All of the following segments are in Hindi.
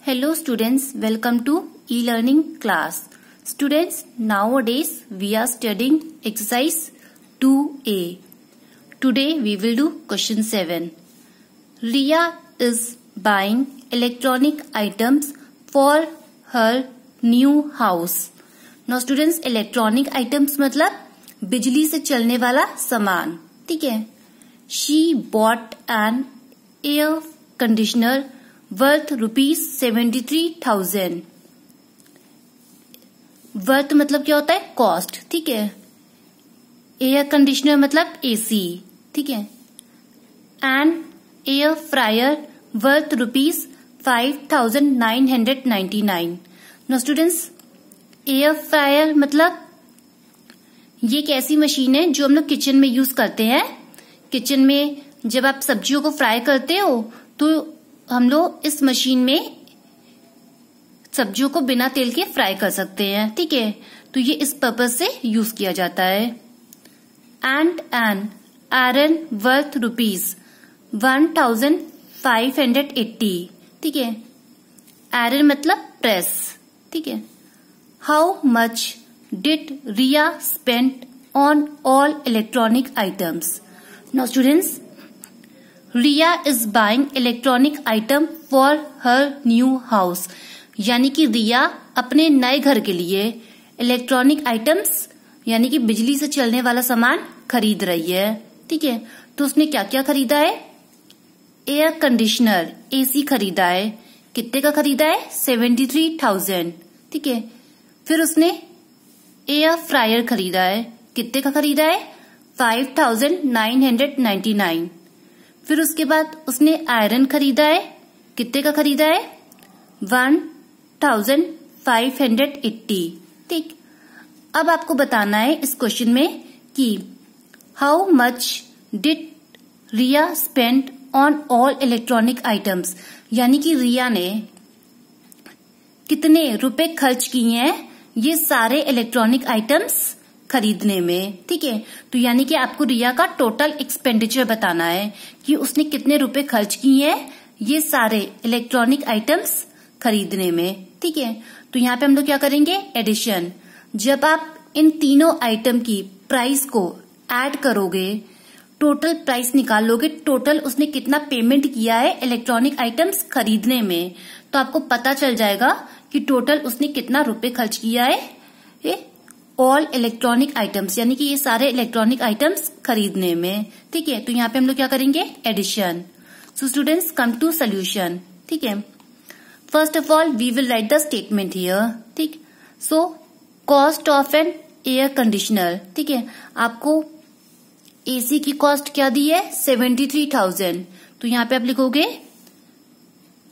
Hello students, welcome to e-learning class. Students, nowadays we are studying exercise 2A. Today we will do question 7. Riya is buying electronic items for her new house. Now students, electronic items मतलब बिजली से चलने वाला सामान, ठीक है. She bought an air conditioner worth ₹73,000. Worth मतलब क्या होता है? कॉस्ट, ठीक है. एयर कंडीशनर मतलब एसी, ठीक है. And air fryer worth ₹5,999. No students, air fryer मतलब ये एक ऐसी मशीन है जो हम लोग किचन में यूज करते हैं. किचन में जब आप सब्जियों को फ्राई करते हो तो हम लोग इस मशीन में सब्जियों को बिना तेल के फ्राई कर सकते हैं, ठीक है. तो ये इस पर्पज से यूज किया जाता है. एंड एन आयरन वर्थ ₹1,580, ठीक है. आयरन मतलब प्रेस, ठीक है. How much did Riya spend on all electronic items. Now students, Riya is buying electronic item for her new house. यानी कि रिया अपने नए घर के लिए इलेक्ट्रॉनिक आइटम्स यानी कि बिजली से चलने वाला सामान खरीद रही है, ठीक है. तो उसने क्या क्या खरीदा है? एयर कंडीशनर एसी खरीदा है. कितने का खरीदा है? 73,000, ठीक है. फिर उसने एयर फ्रायर खरीदा है. कितने का खरीदा है? 5,999. फिर उसके बाद उसने आयरन खरीदा है. कितने का खरीदा है? 1,580, ठीक. अब आपको बताना है इस क्वेश्चन में कि how much did Riya spend on all electronic items. यानी कि रिया ने कितने रुपए खर्च किए हैं ये सारे इलेक्ट्रॉनिक आइटम्स खरीदने में, ठीक है. तो यानी कि आपको रिया का टोटल एक्सपेंडिचर बताना है कि उसने कितने रुपए खर्च किए हैं ये सारे इलेक्ट्रॉनिक आइटम्स खरीदने में, ठीक है. तो यहाँ पे हम लोग क्या करेंगे? एडिशन. जब आप इन तीनों आइटम की प्राइस को ऐड करोगे, टोटल प्राइस निकाल लोगे, टोटल उसने कितना पेमेंट किया है इलेक्ट्रॉनिक आइटम्स खरीदने में, तो आपको पता चल जाएगा कि टोटल उसने कितना रुपए खर्च किया है ऑल इलेक्ट्रॉनिक आइटम्स यानी कि ये सारे इलेक्ट्रॉनिक आइटम्स खरीदने में, ठीक है. तो यहाँ पे हम लोग क्या करेंगे? Addition. So students, come to solution, ठीक है. First of all we will write the statement here, ठीक. So cost of an air conditioner, ठीक है. आपको एसी की कॉस्ट क्या दी है? 73,000. तो यहाँ पे आप लिखोगे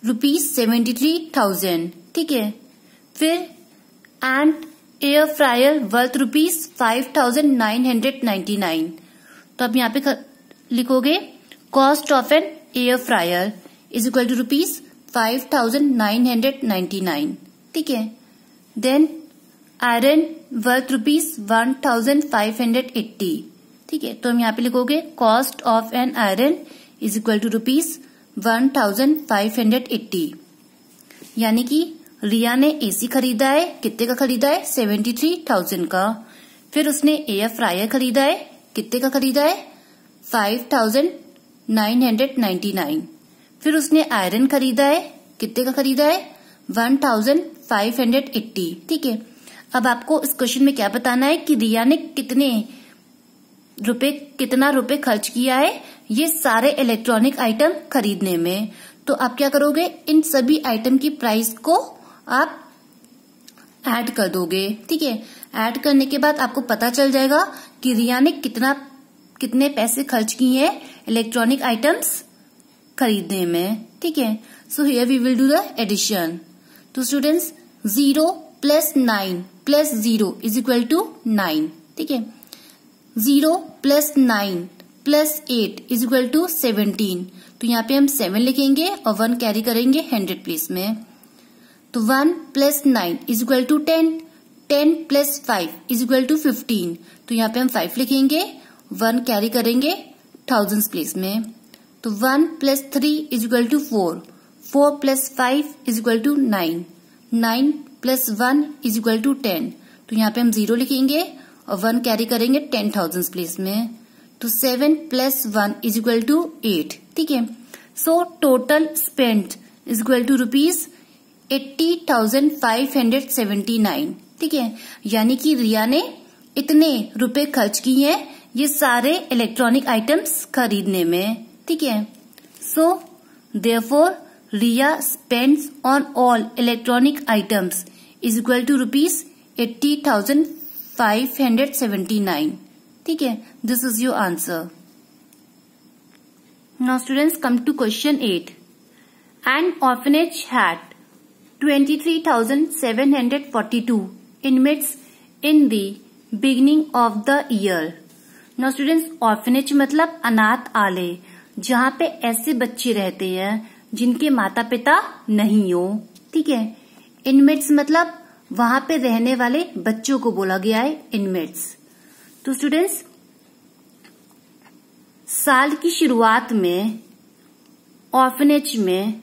₹73,000, ठीक है. फिर एंड एयर फ्रायर वर्थ ₹5,999. तो आप यहाँ पे लिखोगे cost of an air fryer is equal to ₹5,999, ठीक है. देन आयरन वर्थ ₹1,580, ठीक है. तो हम यहाँ पे लिखोगे cost of an iron is equal to ₹1,580. यानी कि रिया ने एसी खरीदा है. कितने का खरीदा है? 73,000 का. फिर उसने एयर फ्रायर खरीदा है. कितने का खरीदा है? 5,999. फिर उसने आयरन खरीदा है. कितने का खरीदा है? 1,580, ठीक है. अब आपको इस क्वेश्चन में क्या बताना है कि रिया ने कितना रुपए खर्च किया है ये सारे इलेक्ट्रॉनिक आइटम खरीदने में. तो आप क्या करोगे? इन सभी आइटम की प्राइस को आप ऐड कर दोगे, ठीक है. ऐड करने के बाद आपको पता चल जाएगा कि रिया ने कितने पैसे खर्च किए हैं इलेक्ट्रॉनिक आइटम्स खरीदने में, ठीक है. So here we will do the addition. तो स्टूडेंट्स, 0 + 9 + 0 इज इक्वल टू 9, ठीक है. 0 + 9 + 8 इज इक्वल टू 17. तो यहाँ पे हम 7 लिखेंगे और 1 कैरी करेंगे 100 प्लेस में. तो 1 + 9 is equal to 10. 10 + 5 is equal to 15. तो यहाँ पे हम 5 लिखेंगे, 1 कैरी करेंगे थाउजेंड्स प्लेस में. तो 1 + 3 इज इक्वल टू 4. 4 + 5 = 9, 9 + 1 = 10। तो यहाँ पे हम 0 लिखेंगे और 1 कैरी करेंगे 10,000 प्लेस में, तो 7 + 1 = 8। ठीक है, सो टोटल स्पेंड = रुपीज 80,579। ठीक है, यानी कि रिया ने इतने रुपए खर्च किए हैं ये सारे इलेक्ट्रॉनिक आइटम्स खरीदने में। ठीक है, so therefore Riya spends on all electronic items = rupees 80,579। ठीक है, this is your answer. Now students, come to question 8। An orphanage had 23,742 inmates in the beginning of the year. Now students, orphanage मतलब अनाथ आलय, जहाँ पे ऐसे बच्चे रहते हैं जिनके माता पिता नहीं हो। ठीक है, इनमेट्स मतलब वहां पे रहने वाले बच्चों को बोला गया है इनमेट्स। तो स्टूडेंट्स, साल की शुरुआत में ऑर्फनेज में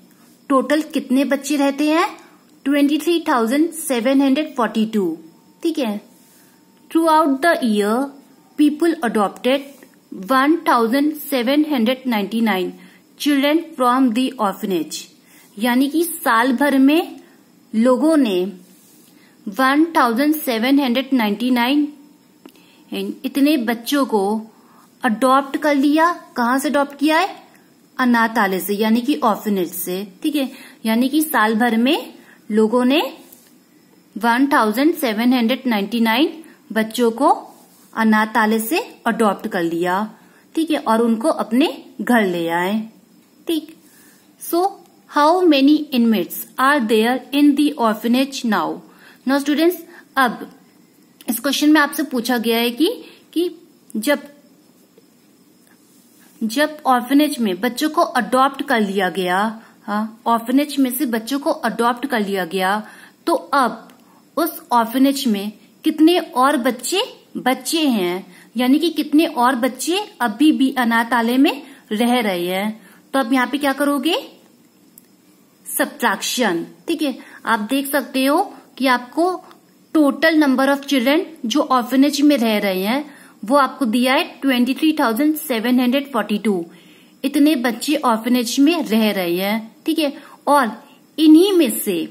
टोटल कितने बच्चे रहते हैं? 23,742। ठीक है, through out the year people adopted 1,799 children from the orphanage, यानी कि साल भर में लोगों ने 1,799 इतने बच्चों को अडॉप्ट कर लिया। कहाँ से अडॉप्ट किया है? अनाथालय से, यानी कि ऑर्फनेज से। ठीक है, यानी कि साल भर में लोगों ने 1,799 बच्चों को अनाथालय से अडॉप्ट कर लिया। ठीक है, और उनको अपने घर ले आए। ठीक, so how many inmates are there in the orphanage now? Now students, अब इस क्वेश्चन में आपसे पूछा गया है कि जब ऑर्फनेज में बच्चों को अडॉप्ट कर लिया गया, ऑर्फनेज में से बच्चों को अडॉप्ट कर लिया गया, तो अब उस ऑर्फनेज में कितने और बच्चे हैं, यानी कि कितने और बच्चे अभी भी अनाथालय में रह रहे हैं। तो अब यहाँ पे क्या करोगे? सब्ट्रैक्शन। ठीक है, आप देख सकते हो कि आपको टोटल नंबर ऑफ चिल्ड्रन जो ऑर्फनेज में रह रहे हैं वो आपको दिया है 23,742। इतने बच्चे ऑर्फनेज में रह रहे हैं। ठीक है, और इन्हीं में से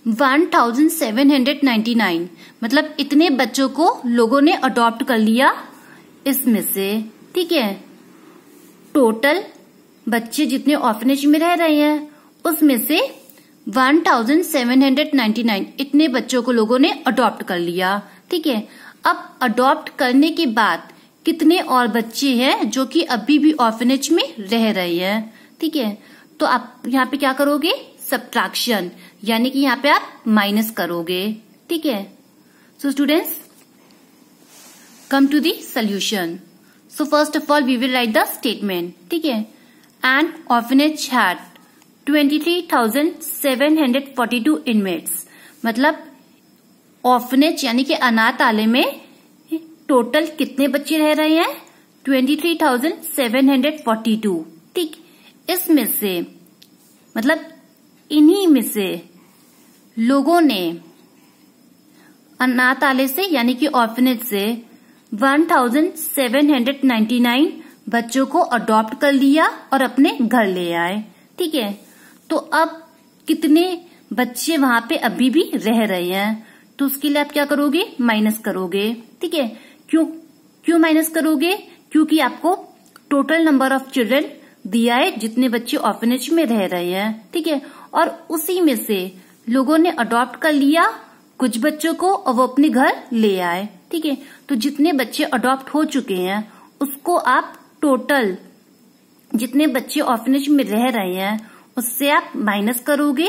1,799 मतलब इतने बच्चों को लोगों ने अडॉप्ट कर लिया इसमें से। ठीक है, टोटल बच्चे जितने ऑर्फनेज में रह रहे हैं उसमें से 1,799 इतने बच्चों को लोगों ने अडॉप्ट कर लिया। ठीक है, अब अडॉप्ट करने के बाद कितने और बच्चे हैं जो कि अभी भी ऑर्फनेज में रह रहे हैं। ठीक है, तो आप यहाँ पे क्या करोगे? सब्ट्रैक्शन, यानी कि यहाँ पे आप माइनस करोगे। ठीक है, so students, come to the solution. So first of all we will write the statement. ठीक है, एन ऑर्फनेज हैड 23,742 इनमेट्स, मतलब ऑर्फनेज यानी कि अनाथालय में टोटल कितने बच्चे रह रहे हैं? 23,742। ठीक, इसमें से मतलब इन्हीं में से लोगों ने अनाथालय से यानी कि ऑर्फनेज से 1,799 बच्चों को अडॉप्ट कर लिया और अपने घर ले आए। ठीक है, तो अब कितने बच्चे वहां पे अभी भी रह रहे हैं? तो उसके लिए आप क्या करोगे? माइनस करोगे। ठीक है, क्यों माइनस करोगे? क्योंकि आपको टोटल नंबर ऑफ चिल्ड्रन दिया है जितने बच्चे ऑर्फनेज में रह रहे हैं। ठीक है, और उसी में से लोगों ने अडॉप्ट कर लिया कुछ बच्चों को और वो अपने घर ले आए। ठीक है, तो जितने बच्चे अडॉप्ट हो चुके हैं उसको आप टोटल जितने बच्चे ऑर्फनेज में रह रहे हैं उससे आप माइनस करोगे,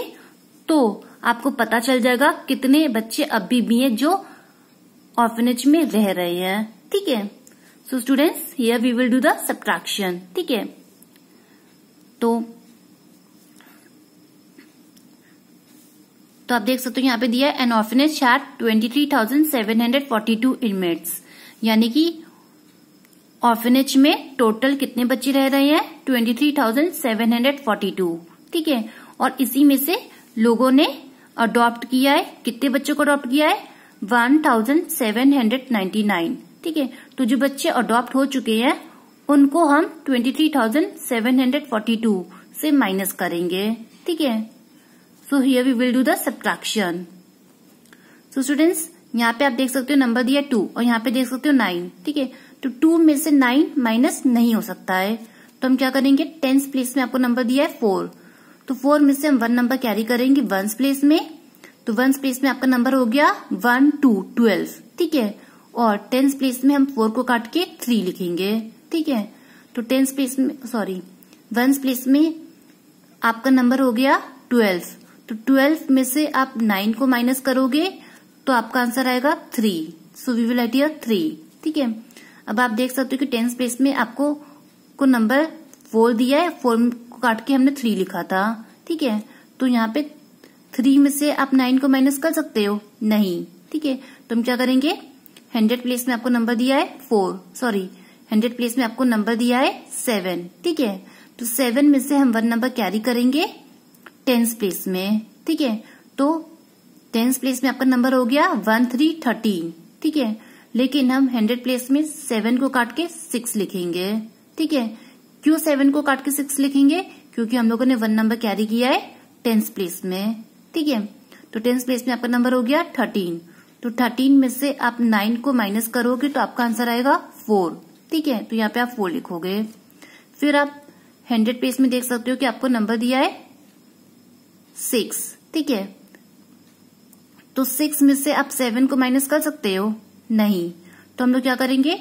तो आपको पता चल जाएगा कितने बच्चे अभी भी हैं जो ऑर्फनेज में रह रहे हैं। ठीक है, so students, here we will do the subtraction. ठीक है, तो आप देख सकते हो यहाँ पे दिया है एन ऑर्फनेज हैड 23,742 इनमेट्स, यानी कि ऑर्फनेज में टोटल कितने बच्चे रह रहे हैं? 23,742। ठीक ठीक है। और इसी में से लोगों ने अडॉप्ट किया है, कितने बच्चों को अडॉप्ट किया है? 1799, ठीक है। तो जो बच्चे अडॉप्ट हो चुके हैं उनको हम 23,742 से माइनस करेंगे, ठीक है। So here we will do the subtraction. So students, यहाँ पे आप देख सकते हो नंबर दिया 2 और यहाँ पे देख सकते हो 9, ठीक है। तो 2 में से 9 माइनस नहीं हो सकता है, तो हम क्या करेंगे? 10th प्लेस में आपको नंबर दिया है 4, तो 4 में से हम 1 नंबर कैरी करेंगे 1st प्लेस में, तो 1st प्लेस में आपका नंबर हो गया 1 2 12, ठीक है। और 10th प्लेस में हम 4 को काट के 3 लिखेंगे, ठीक है। तो 10th प्लेस में 1st प्लेस में आपका नंबर हो गया 12, तो 12 में से आप 9 को माइनस करोगे तो आपका आंसर आएगा 3, so we will write here 3, ठीक है। अब आप देख सकते हो कि 10th प्लेस में आपको नंबर 4 दिया है, 4 को काट के हमने 3 लिखा था, ठीक है। तो यहाँ पे 3 में से आप 9 को माइनस कर सकते हो? नहीं, ठीक है। तो हम क्या करेंगे? 100 प्लेस में आपको नंबर दिया है 100 प्लेस में आपको नंबर दिया है 7, ठीक है। तो 7 में से हम 1 नंबर कैरी करेंगे 10th प्लेस में, ठीक है। तो 10th प्लेस में आपका नंबर हो गया 1 3 13, ठीक है। लेकिन हम 100 प्लेस में 7 को काट के 6 लिखेंगे, ठीक है। क्यों 7 को काट के 6 लिखेंगे? क्योंकि हम लोगों ने 1 नंबर कैरी किया है 10th प्लेस में, ठीक है। तो 10th प्लेस में आपका नंबर हो गया 13, तो 13 में से आप 9 को माइनस करोगे तो आपका आंसर आएगा 4, ठीक है। तो यहाँ पे आप 4 लिखोगे। फिर आप 100 प्लेस में देख सकते हो कि आपको नंबर दिया है 6, ठीक है। तो 6 में से आप 7 को माइनस कर सकते हो? नहीं, तो हम लोग क्या करेंगे?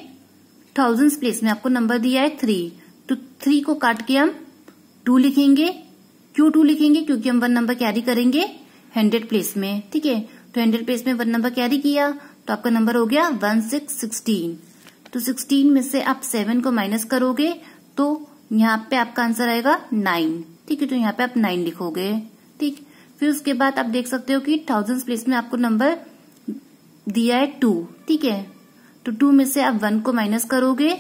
1000 प्लेस में आपको नंबर दिया है 3, तो 3 को काट के हम 2 लिखेंगे। क्यों 2 लिखेंगे? क्योंकि हम 1 नंबर कैरी करेंगे 100 प्लेस में, ठीक है। तो 100 प्लेस में 1 नंबर कैरी किया तो आपका नंबर हो गया 1 6 16, तो 16 में से आप 7 को माइनस करोगे तो यहाँ पे आपका आंसर आएगा 9, ठीक है। तो यहाँ पे आप 9 लिखोगे, ठीक। फिर उसके बाद आप देख सकते हो कि 1000 प्लेस में आपको नंबर दिया है 2, ठीक है। तो 2 में से आप 1 को माइनस करोगे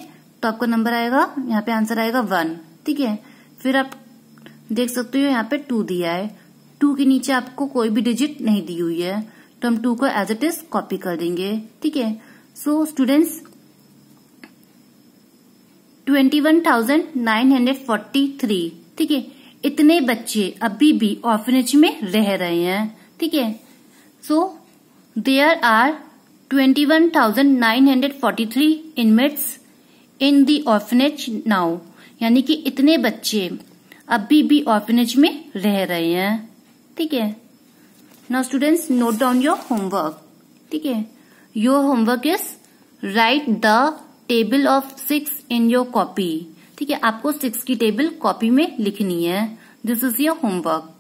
तो आपका नंबर आएगा, यहाँ पे आंसर आएगा 1, ठीक है। फिर आप देख सकते हो यहाँ पे 2 दिया है, 2 के नीचे आपको कोई भी डिजिट नहीं दी हुई है, तो हम 2 को एज इट इज कॉपी कर देंगे, ठीक है। सो स्टूडेंट्स, 21,943, ठीक है, इतने बच्चे अभी भी ऑर्फनेज में रह रहे हैं, ठीक है। So there are 21,943 inmates in the orphanage now, यानी कि इतने बच्चे अभी भी ऑर्फनेज में रह रहे हैं, ठीक है। Now students, note down your homework, ठीक है। Your homework is right the table of 6 in your copy, ठीक है। आपको 6 की टेबल कॉपी में लिखनी है। This is your homework.